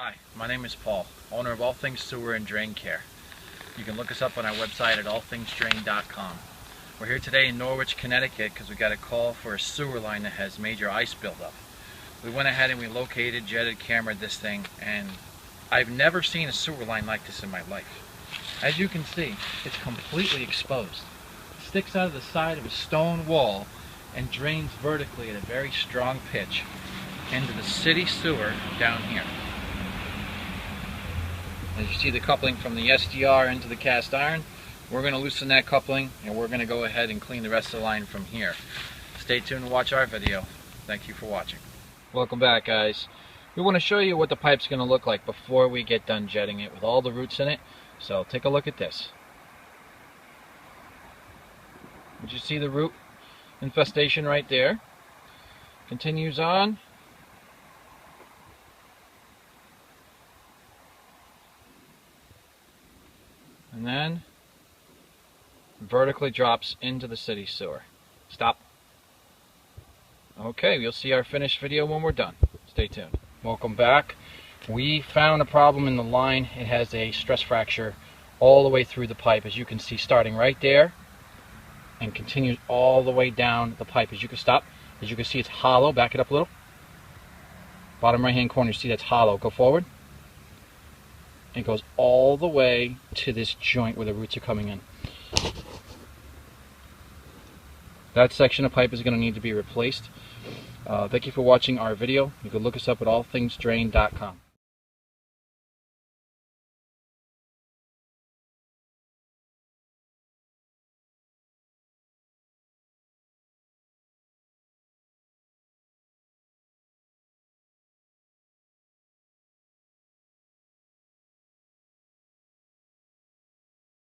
Hi, my name is Paul, owner of All Things Sewer and Drain Care. You can look us up on our website at allthingsdrain.com. We're here today in Norwich, Connecticut because we got a call for a sewer line that has major ice buildup. We went ahead and we located, jetted, cameraed this thing, and I've never seen a sewer line like this in my life. As you can see, it's completely exposed. It sticks out of the side of a stone wall and drains vertically at a very strong pitch into the city sewer down here. As you see the coupling from the SDR into the cast iron, we're going to loosen that coupling and we're going to go ahead and clean the rest of the line from here. Stay tuned and watch our video. Thank you for watching. Welcome back, guys. We want to show you what the pipe's going to look like before we get done jetting it with all the roots in it. So take a look at this. Did you see the root infestation right there? Continues on. And then vertically drops into the city sewer. Stop. Okay, you'll see our finished video when we're done. Stay tuned. Welcome back. We found a problem in the line. It has a stress fracture all the way through the pipe, as you can see, starting right there and continues all the way down the pipe. As you can see, it's hollow. Back it up a little. Bottom right hand corner, you see that's hollow. Go forward. It goes all the way to this joint where the roots are coming in. That section of pipe is going to need to be replaced. Thank you for watching our video. You can look us up at allthingsdrain.com.